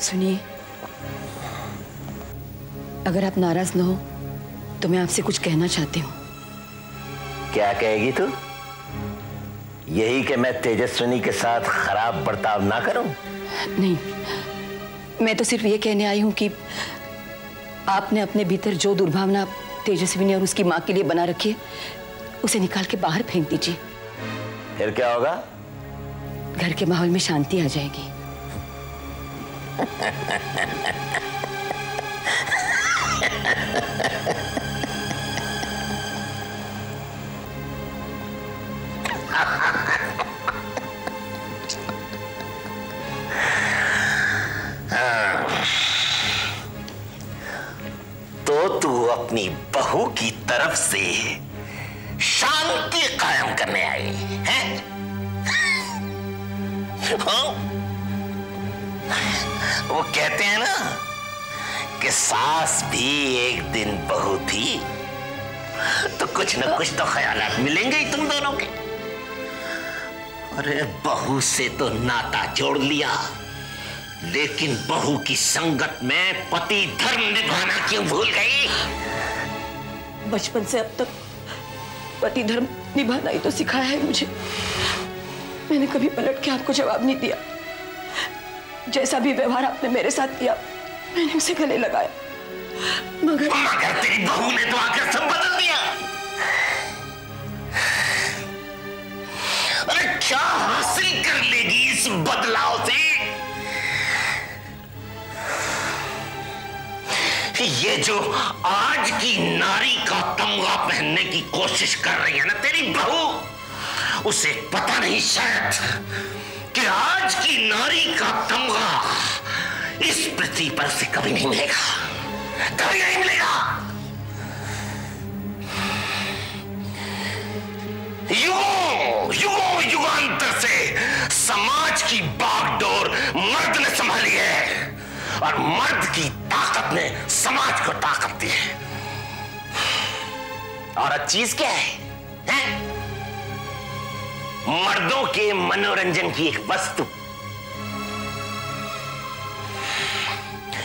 सुनिए, अगर आप नाराज न हो तो मैं आपसे कुछ कहना चाहती हूँ। क्या कहेगी तू? यही कि मैं तेजस्विनी के साथ खराब बर्ताव ना करूं? नहीं, मैं तो सिर्फ ये कहने आई हूं कि आपने अपने भीतर जो दुर्भावना तेजस्विनी और उसकी माँ के लिए बना रखी है, उसे निकाल के बाहर फेंक दीजिए। फिर क्या होगा? घर के माहौल में शांति आ जाएगी। तो तू अपनी बहू की तरफ से शांति कायम करने आई है? वो कहते हैं ना कि सास भी एक दिन बहू थी, तो कुछ न कुछ तो ख्यालात मिलेंगे ही तुम दोनों के। अरे बहू से तो नाता जोड़ लिया, लेकिन बहू की संगत में पति धर्म निभाना क्यों भूल गई? बचपन से अब तक पति धर्म निभाना ही तो सिखाया है मुझे। मैंने कभी पलट के आपको जवाब नहीं दिया। जैसा भी व्यवहार आपने मेरे साथ किया, मैंने उसे गले लगाया। मगर तेरी बहू ने तो आकर सब बदल दिया। अरे क्या हासिल कर लेगी इस बदलाव से? ये जो आज की नारी का तमगा पहनने की कोशिश कर रही है ना तेरी बहू, उसे पता नहीं शायद कि आज की नारी का तमगा इस पृथ्वी पर से कभी नहीं मिलेगा, कभी नहीं मिलेगा। युगों युगांतर से समाज की बागडोर मर्द ने संभाली है, और मर्द की ताकत ने समाज को ताकत दी है। और चीज क्या है? मर्दों के मनोरंजन की एक वस्तु।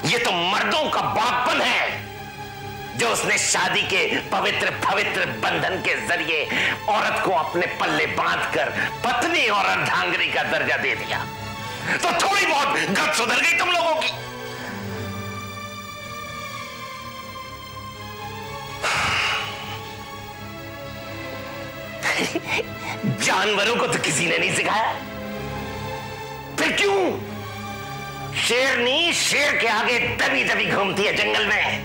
ये तो मर्दों का बापपन है, जो उसने शादी के पवित्र पवित्र बंधन के जरिए औरत को अपने पल्ले बांधकर पत्नी और अर्धांगिनी का दर्जा दे दिया। तो थोड़ी बहुत गत सुधर गई तुम लोगों की। जानवरों को तो किसी ने नहीं सिखाया, फिर क्यों शेरनी शेर के आगे दबी दबी घूमती है जंगल में?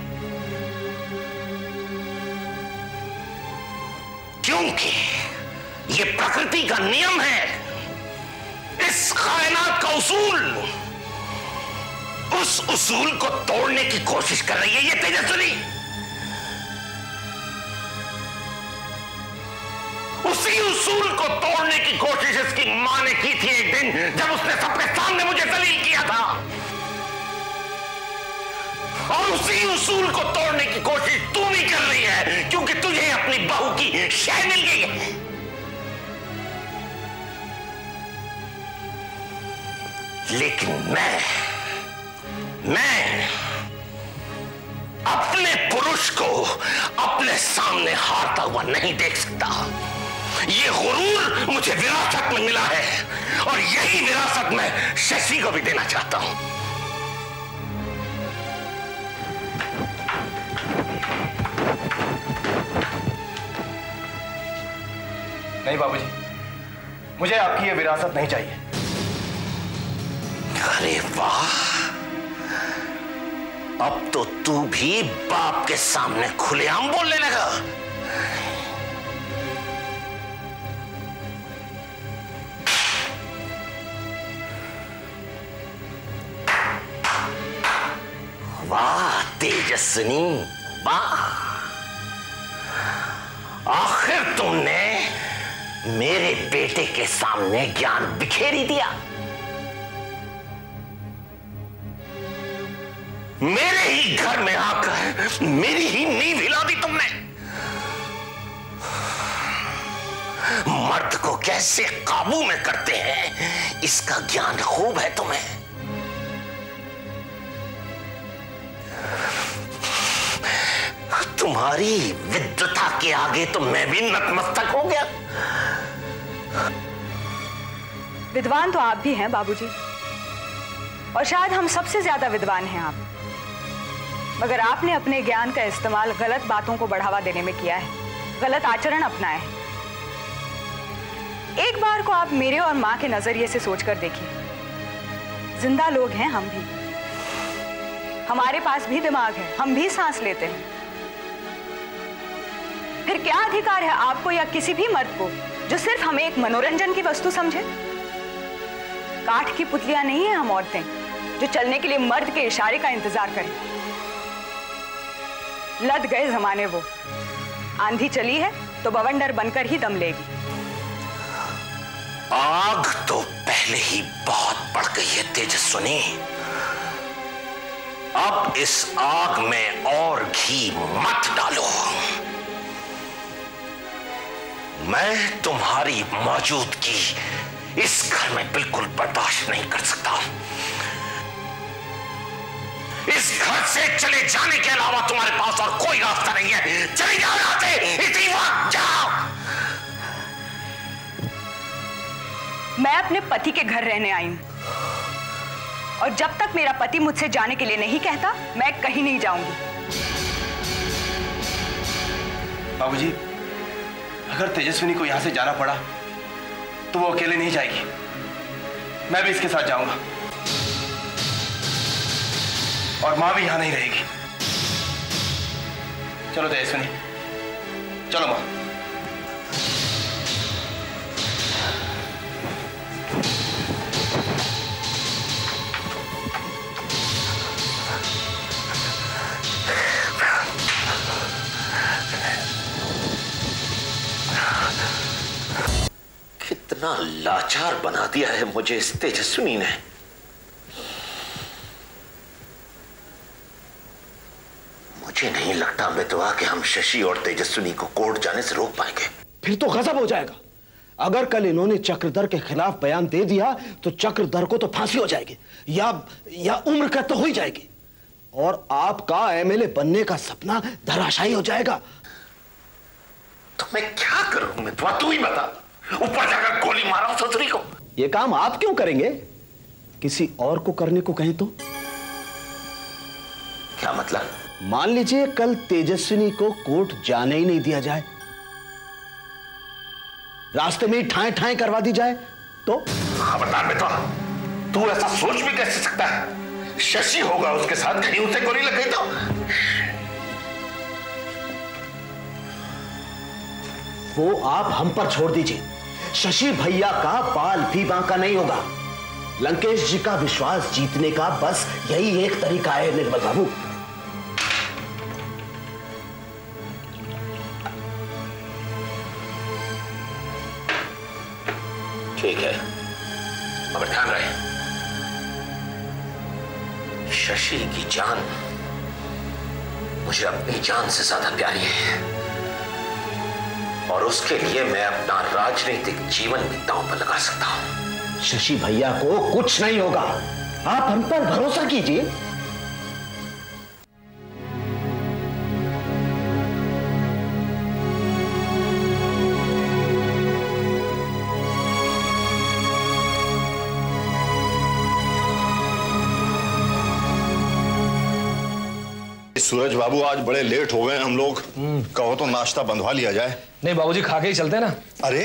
क्योंकि ये प्रकृति का नियम है, इस कायनात का उसूल। उस उसूल को तोड़ने की कोशिश कर रही है ये तेजस्विनी। उसी उसूल को तोड़ने की कोशिश इसकी मां ने की थी एक दिन, जब उसने सबके सामने मुझे जलील किया था। और उसी उसूल को तोड़ने की कोशिश तू भी कर रही है, क्योंकि तुझे अपनी बहू की शय मिल गई है। लेकिन मैं अपने पुरुष को अपने सामने हारता हुआ नहीं देख सकता। ये गुरूर मुझे विरासत में मिला है, और यही विरासत मैं शशि को भी देना चाहता हूं। नहीं बाबूजी, मुझे आपकी ये विरासत नहीं चाहिए। अरे वाह, अब तो तू भी बाप के सामने खुलेआम बोलने लगा। वाह तेजस्विनी, वाह, आखिर तुमने मेरे बेटे के सामने ज्ञान बिखेर ही दिया। मेरे ही घर में आकर मेरी ही नींव हिला दी तुमने। मर्द को कैसे काबू में करते हैं, इसका ज्ञान खूब है तुम्हें। तुम्हारी विद्वता के आगे तो मैं भी नतमस्तक हो गया। विद्वान तो आप भी हैं बाबूजी, और शायद हम सबसे ज्यादा विद्वान हैं आप, मगर आपने अपने ज्ञान का इस्तेमाल गलत बातों को बढ़ावा देने में किया है, गलत आचरण अपनाया है। एक बार को आप मेरे और मां के नजरिए से सोचकर देखिए, जिंदा लोग हैं हम भी, हमारे पास भी दिमाग है, हम भी सांस लेते हैं। फिर क्या अधिकार है आपको या किसी भी मर्द को जो सिर्फ हमें एक मनोरंजन की वस्तु समझे? काठ की पुतलियां नहीं है हम औरतें जो चलने के लिए मर्द के इशारे का इंतजार करें। लद गए जमाने वो, आंधी चली है तो बवंडर बनकर ही दम लेगी। आग तो पहले ही बहुत बढ़ गई है तेजस्विनी, अब इस आग में और घी मत डालो। मैं तुम्हारी मौजूदगी इस घर में बिल्कुल बर्दाश्त नहीं कर सकता। इस घर से चले जाने के अलावा तुम्हारे पास और कोई रास्ता नहीं है। चले जाओ यहां से, इसी वक्त जाओ। मैं अपने पति के घर रहने आई हूं, और जब तक मेरा पति मुझसे जाने के लिए नहीं कहता, मैं कहीं नहीं जाऊंगी। बाबूजी, अगर तेजस्विनी को यहां से जाना पड़ा तो वो अकेले नहीं जाएगी, मैं भी इसके साथ जाऊंगा, और मां भी यहां नहीं रहेगी। चलो तेजस्विनी, चलो मां। कितना लाचार बना दिया है मुझे इस तेजस्विनी ने। मुझे नहीं लगता मितवा कि हम शशि और तेजस्विनी को कोर्ट जाने से रोक पाएंगे। फिर तो गजब हो जाएगा। अगर कल इन्होंने चक्रधर के खिलाफ बयान दे दिया तो चक्रधर को तो फांसी हो जाएगी या उम्र कैद तो हो ही जाएगी, और आपका एमएलए बनने का सपना धराशायी हो जाएगा। तो मैं क्या करूं मितवा, तू ही बता। ऊपर जाकर गोली मारा ससुरी को। ये काम आप क्यों करेंगे? किसी और को करने को कहें तो? क्या मतलब? मान लीजिए कल तेजस्विनी को कोर्ट जाने ही नहीं दिया जाए, रास्ते में ही ठाए ठाए करवा दी जाए तो? खबरदार मितवा, तू ऐसा सोच भी कैसे सकता है? शशि होगा उसके साथ, कहीं उसे गोली लग गई तो? वो आप हम पर छोड़ दीजिए। शशि भैया का बाल भी बांका नहीं होगा। लंकेश जी का विश्वास जीतने का बस यही एक तरीका है निर्मल बाबू। ठीक है, मगर ध्यान रहे, शशि की जान मुझे अपनी जान से ज्यादा प्यारी है, और उसके लिए मैं अपना राजनीतिक जीवन भी दांव पर लगा सकता हूं। शशि भैया को कुछ नहीं होगा, आप हम पर भरोसा कीजिए। सूरज बाबू, आज बड़े लेट हो गए हम लोग, कहो तो नाश्ता बंधवा लिया जाए। नहीं बाबूजी, खा के ही चलते हैं ना। अरे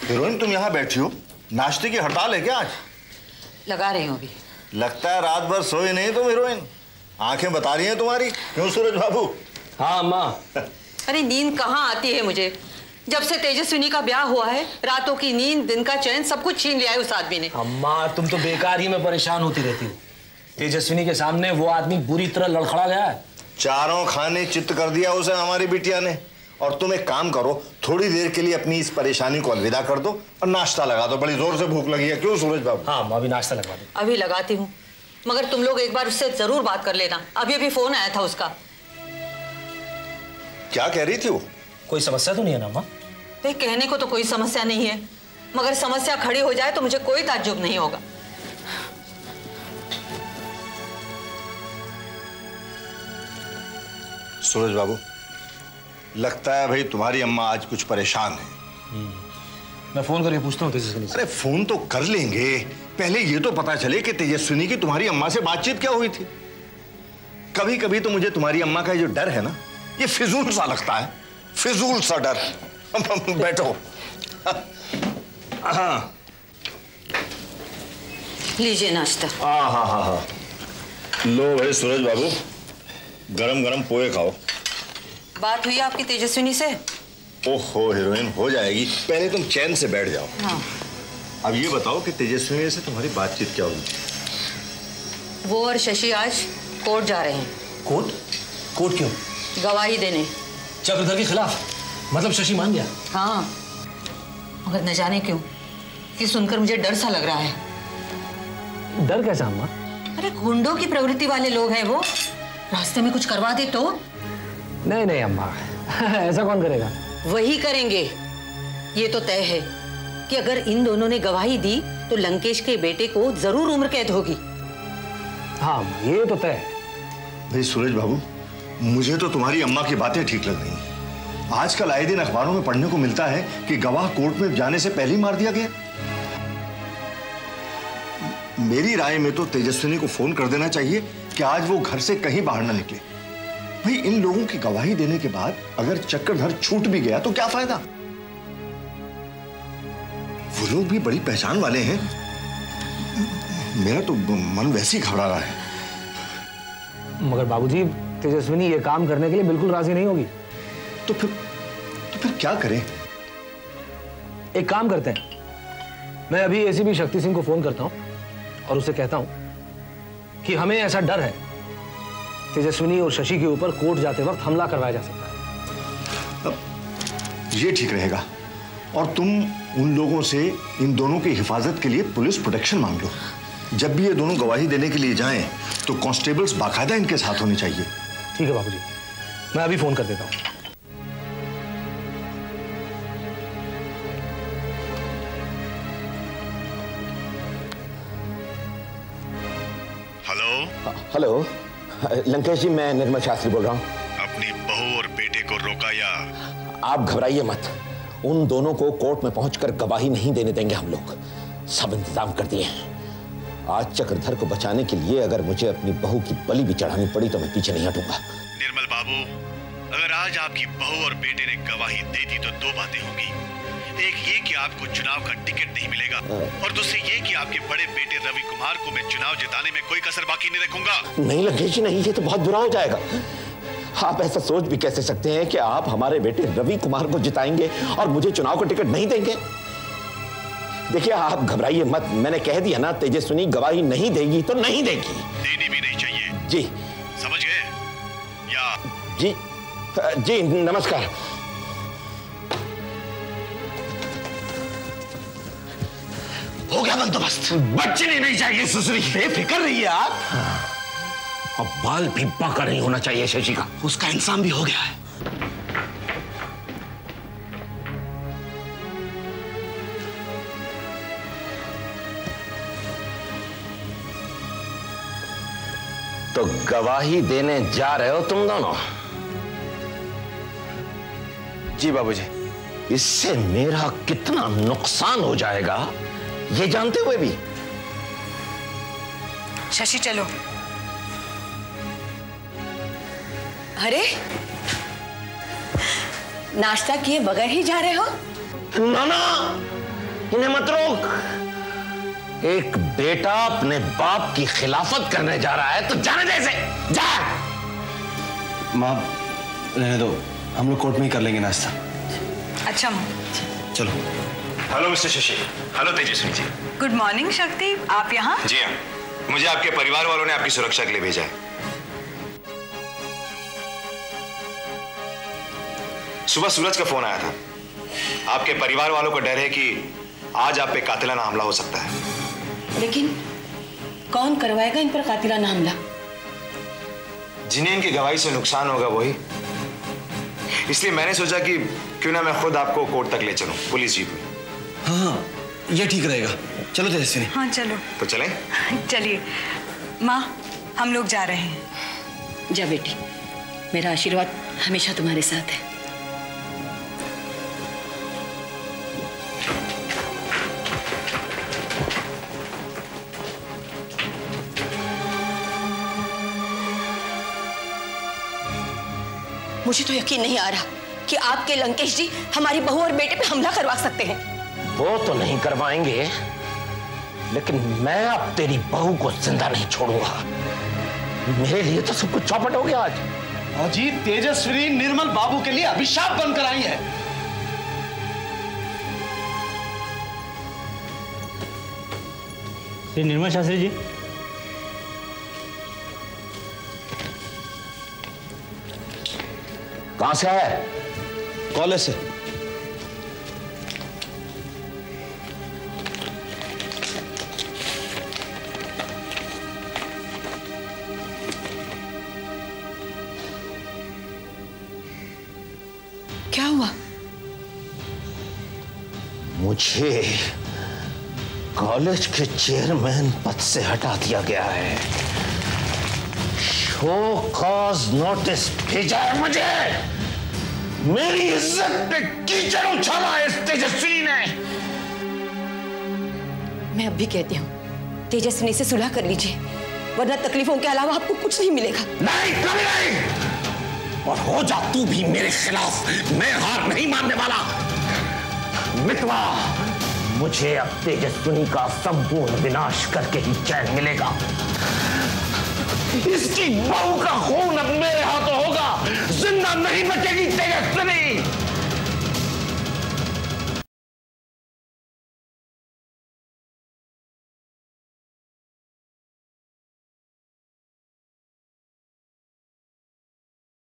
हीरोइन, तुम यहाँ बैठी हो, नाश्ते की हड़ताल है क्या आज? लगा रही हूँ अभी। लगता है रात भर सोई नहीं तुम हीरोइन, आंखें बता रही हैं तुम्हारी। क्यों सूरज बाबू? हाँ अम्मा। अरे नींद कहाँ आती है मुझे, जब से तेजस्विनी का ब्याह हुआ है रातों की नींद, दिन का चैन, सब कुछ छीन लिया है उस आदमी ने। अम्मा, तुम तो बेकार ही में परेशान होती रहती हो। तेजस्विनी के सामने वो आदमी बुरी तरह लड़खड़ा गया है। चारों खाने चित्त कर दिया उसे हमारी बिटिया ने। और तुम एक काम करो, थोड़ी देर के लिए अपनी इस परेशानी को अलविदा कर दो और नाश्ता लगा दो, बड़ी जोर से भूख लगी है। क्यों सूरज बाबू? हाँ अभी नाश्ता लगवा दो। अभी लगाती हूँ, मगर तुम लोग एक बार उससे जरूर बात कर लेना। अभी फोन आया था उसका। क्या कह रही थी वो? कोई समस्या तो नहीं है ना अम्मा? भाई कहने को तो कोई समस्या नहीं है, मगर समस्या खड़ी हो जाए तो मुझे कोई ताज्जुब नहीं होगा। सूरज बाबू, लगता है भाई तुम्हारी अम्मा आज कुछ परेशान है। मैं फोन करके पूछता हूँ तेजस्विनी से। अरे फोन तो कर लेंगे, पहले ये तो पता चले कि तेजस्विनी की तुम्हारी अम्मा से बातचीत क्या हुई थी। कभी कभी तो मुझे तुम्हारी अम्मा का जो डर है ना, ये फिजूल सा लगता है, फिजूल सा डर। बैठो। हाँ लीजिए नाश्ता। हाँ। लो भाई सूरज बाबू, गरम गरम पोहे खाओ। बात हुई आपकी तेजस्विनी से? ओहो हीरोइन हो जाएगी, पहले तुम चैन से बैठ जाओ। हाँ। अब ये बताओ कि तेजस्विनी से तुम्हारी बातचीत क्या हुई? वो और शशि आज कोर्ट जा रहे हैं। कोर्ट? कोर्ट क्यों? गवाही देने। चक्रधर के खिलाफ? मतलब शशि मान गया? हाँ, मगर न जाने क्यों ये सुनकर मुझे डर सा लग रहा है। डर कैसा अम्मा? अरे गुंडों की प्रवृत्ति वाले लोग हैं वो, रास्ते में कुछ करवा दे तो? नहीं अम्मा, ऐसा कौन करेगा? वही करेंगे। ये तो तय है कि अगर इन दोनों ने गवाही दी तो लंकेश के बेटे को जरूर उम्र कैद होगी। हाँ ये तो तय है। भाई सूरज बाबू, मुझे तो तुम्हारी अम्मा की बातें ठीक लग रही हैं। आजकल आए दिन अखबारों में पढ़ने को मिलता है कि गवाह कोर्ट में जाने से पहले ही मार दिया गया। मेरी राय में तो तेजस्विनी को फोन कर देना चाहिए कि आज वो घर से कहीं बाहर ना निकले। भाई इन लोगों की गवाही देने के बाद अगर चक्रधर छूट भी गया तो क्या फायदा? वो लोग भी बड़ी पहचान वाले हैं। मेरा तो मन वैसे ही घबरा रहा है। मगर बाबूजी, तेजस्विनी ये काम करने के लिए बिल्कुल राजी नहीं होगी। तो फिर क्या करें? एक काम करते हैं, मैं अभी एसीपी शक्ति सिंह को फोन करता हूं और उसे कहता हूं कि हमें ऐसा डर है तेजस्विनी और शशि के ऊपर कोर्ट जाते वक्त हमला करवाया जा सकता है। अब ये ठीक रहेगा। और तुम उन लोगों से इन दोनों की हिफाजत के लिए पुलिस प्रोटेक्शन मांग लो। जब भी ये दोनों गवाही देने के लिए जाएं तो कांस्टेबल्स बाकायदा इनके साथ होने चाहिए। ठीक है बाबूजी, मैं अभी फोन कर देता हूं। हेलो लंकेश जी, मैं निर्मल शास्त्री बोल रहा हूँ। अपनी बहू और बेटे को रोका या? आप घबराइए मत, उन दोनों को कोर्ट में पहुंचकर गवाही नहीं देने देंगे हम लोग। सब इंतजाम कर दिए हैं। आज चक्रधर को बचाने के लिए अगर मुझे अपनी बहू की बलि भी चढ़ानी पड़ी तो मैं पीछे नहीं हटूंगा। निर्मल बाबू, अगर आज आपकी बहू और बेटे ने गवाही दे दी तो दो बातें होंगी। एक ये कि आपको चुनाव का टिकट नहीं मिलेगा और दूसरी ये कि आपके बड़े बेटे रवि कुमार को मैं चुनाव जिताने में कोई कसर बाकी नहीं रखूंगा। नहीं लंकेश जी नहीं, ये तो बहुत बुरा हो जाएगा। आप ऐसा सोच भी कैसे सकते हैं कि आप हमारे बेटे रवि कुमार को जिताएंगे और मुझे चुनाव का टिकट नहीं देंगे? देखिए आप घबराइए मत, मैंने कह दिया ना, तेजस्विनी गवाही नहीं देगी तो नहीं देगी। देनी भी नहीं चाहिए। जी समझ गए? या जी नमस्कार। हो गया बंदोबस्त। बचनी नहीं चाहिए सुसरी। बेफिक्र रहिए आप। अब बाल भी बाका नहीं होना चाहिए शशि का। उसका इंतजाम भी हो गया है। तो गवाही देने जा रहे हो तुम दोनों? जी बाबूजी। इससे मेरा कितना नुकसान हो जाएगा ये जानते हुए भी? शशि चलो। अरे नाश्ता किए बगैर ही जा रहे हो? नाना, इन्हें मत रोक। एक बेटा अपने बाप की खिलाफत करने जा रहा है तो जाने दे इसे। जा। माँ रहने दो, हम लोग कोर्ट में ही कर लेंगे नाश्ता। अच्छा चलो। Hello mister Shashi. Hello Tejashwi ji. Good morning शक्ति, आप यहाँ? जी हाँ, मुझे आपके परिवार वालों ने आपकी सुरक्षा के लिए भेजा है। सुबह सूरज का फोन आया था। आपके परिवार वालों को डर है कि आज आप पे कातिलाना हमला हो सकता है। लेकिन कौन करवाएगा इन पर कातिलाना हमला? जिन्हें इनकी गवाही से नुकसान होगा वही। इसलिए मैंने सोचा कि क्यों ना मैं खुद आपको कोर्ट तक ले चलूं, पुलिस जीप में। हाँ ये ठीक रहेगा। चलो तेजस्विनी। हाँ चलो। तो चलें? चलिए माँ, हम लोग जा रहे हैं। जा बेटी, मेरा आशीर्वाद हमेशा तुम्हारे साथ है। मुझे तो यकीन नहीं आ रहा कि आपके लंकेश जी हमारी बहू और बेटे पे हमला करवा सकते हैं। वो तो नहीं करवाएंगे, लेकिन मैं अब तेरी बहू को जिंदा नहीं छोड़ूंगा। मेरे लिए तो सब कुछ चौपट हो गया आज। अजी, तेजस्विनी निर्मल बाबू के लिए अभिशाप बनकर आई है। श्री निर्मल शास्त्री जी, कहां से आया? कॉलेज से। क्या हुआ? मुझे कॉलेज के चेयरमैन पद से हटा दिया गया है। शो कॉज नोटिस भेजा है मुझे। मेरी इज्जत पे कीचड़ उछाला है इस तेजस्विनी ने। मैं अब भी कहती हूँ तेजस्विनी से सुलह कर लीजिए, वरना तकलीफों के अलावा आपको कुछ नहीं मिलेगा। नहीं, कभी नहीं। और हो जा तू भी मेरे खिलाफ, मैं हार नहीं मानने वाला। मितवा, मुझे अब तेजस्विनी का संपूर्ण विनाश करके ही चैन मिलेगा। इसकी बहू का खून अब मेरे हाथों होगा। जिंदा नहीं बचेगी तेजस्विनी।